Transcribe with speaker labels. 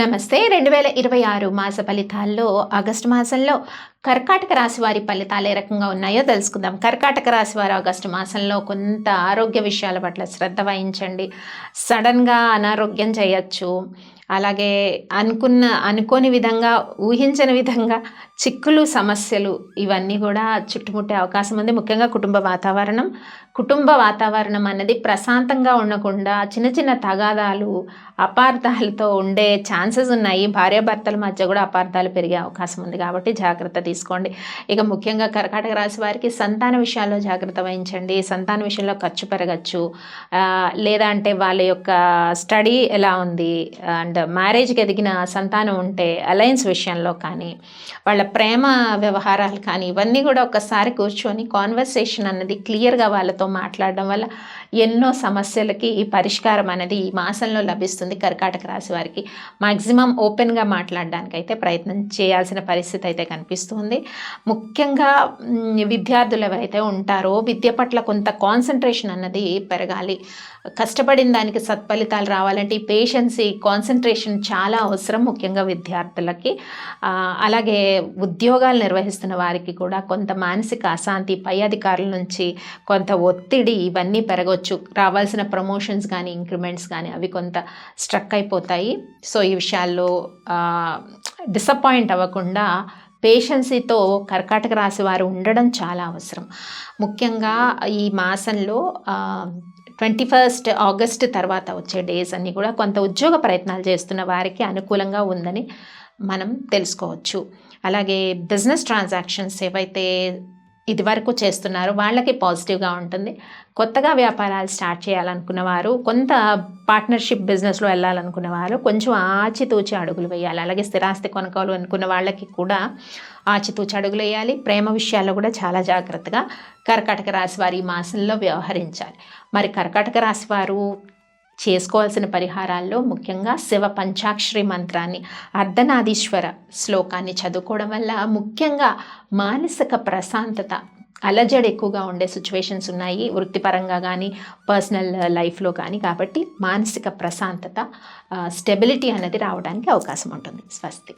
Speaker 1: నమస్తే. 2026 మాస ఫలితాల్లో ఆగస్టు మాసంలో కర్కాటక రాశి వారి ఫలితాలు ఏ రకంగా ఉన్నాయో తెలుసుకుందాం. కర్కాటక రాశి వారు ఆగస్టు మాసంలో కొంత ఆరోగ్య విషయాల పట్ల శ్రద్ధ వహించండి. సడన్గా అనారోగ్యం చేయొచ్చు. అలాగే అనుకోని విధంగా, ఊహించని విధంగా చిక్కులు, సమస్యలు ఇవన్నీ కూడా చుట్టుముట్టే అవకాశం ఉంది. ముఖ్యంగా కుటుంబ వాతావరణం అనేది ప్రశాంతంగా ఉండకుండా చిన్న చిన్న తగాదాలు, అపార్థాలతో ఉండే ఛాన్సెస్ ఉన్నాయి. భార్యాభర్తల మధ్య కూడా అపార్థాలు పెరిగే అవకాశం ఉంది కాబట్టి జాగ్రత్త తీసుకోండి. ఇక ముఖ్యంగా కర్కాటక రాశి వారికి సంతాన విషయాల్లో జాగ్రత్త వహించండి. సంతాన విషయంలో ఖర్చు పెరగచ్చు. లేదా అంటే వాళ్ళ యొక్క స్టడీ ఎలా ఉంది, అండ్ మ్యారేజ్కి ఎదిగిన సంతానం ఉంటే అలయన్స్ విషయంలో కానీ, వాళ్ళ ప్రేమ వ్యవహారాలు కానీ, ఇవన్నీ కూడా ఒక్కసారి కూర్చొని కాన్వర్సేషన్ అన్నది క్లియర్గా వాళ్ళతో మాట్లాడడం వల్ల ఎన్నో సమస్యలకి ఈ పరిష్కారం అనేది ఈ మాసంలో లభిస్తుంది. కర్కాటక రాశి వారికి మ్యాక్సిమం ఓపెన్గా మాట్లాడడానికి అయితే ప్రయత్నం చేయాల్సిన పరిస్థితి అయితే కనిపిస్తుంది. ముఖ్యంగా విద్యార్థులు ఎవరైతే ఉంటారో విద్య పట్ల కొంత కాన్సన్ట్రేషన్ అన్నది పెరగాలి. కష్టపడిన దానికి సత్ఫలితాలు రావాలంటే ఈ పేషెన్సీ, కాన్సన్ట్రేషన్ చాలా అవసరం, ముఖ్యంగా విద్యార్థులకి. అలాగే ఉద్యోగాలు నిర్వహిస్తున్న వారికి కూడా కొంత మానసిక అశాంతి, పై అధికారుల నుంచి కొంత ఒత్తిడి, ఇవన్నీ పెరగవచ్చు. రావాల్సిన ప్రమోషన్స్ కానీ, ఇంక్రిమెంట్స్ కానీ అవి కొంత స్ట్రక్ అయిపోతాయి. సో ఈ విషయాల్లో డిసప్పాయింట్ అవ్వకుండా పేషెన్సీతో కర్కాటక రాశి వారు ఉండడం చాలా అవసరం. ముఖ్యంగా ఈ మాసంలో 21 ఆగస్టు తర్వాత వచ్చే డేస్ అన్నీ కూడా కొంత ఉద్యోగ ప్రయత్నాలు చేస్తున్న వారికి అనుకూలంగా ఉందని మనం తెలుసుకోవచ్చు. అలాగే బిజినెస్ ట్రాన్సాక్షన్స్ ఏవైతే ఇదివరకు చేస్తున్నారో వాళ్ళకి పాజిటివ్గా ఉంటుంది. కొత్తగా వ్యాపారాలు స్టార్ట్ చేయాలనుకున్న వారు, కొంత పార్ట్నర్షిప్ బిజినెస్లో వెళ్ళాలనుకున్న వారు కొంచెం ఆచితూచి అడుగులు వేయాలి. అలాగే స్థిరాస్తి కొనుగోలు అనుకున్న వాళ్ళకి కూడా ఆచితూచి అడుగులు వేయాలి. ప్రేమ విషయాల్లో కూడా చాలా జాగ్రత్తగా కర్కాటక రాశి వారి ఈ మాసంలో వ్యవహరించాలి. మరి కర్కాటక రాశి వారు చేసుకోవాల్సిన పరిహారాల్లో ముఖ్యంగా శివ పంచాక్షరి మంత్రాన్ని, అర్ధనాదీశ్వర శ్లోకాన్ని చదువుకోవడం వల్ల ముఖ్యంగా మానసిక ప్రశాంతత, అలజడి ఎక్కువగా ఉండే సిచ్యువేషన్స్ ఉన్నాయి వృత్తిపరంగా కానీ, పర్సనల్ లైఫ్లో కానీ. కాబట్టి మానసిక ప్రశాంతత, స్టెబిలిటీ అనేది రావడానికి అవకాశం ఉంటుంది. స్వస్తి.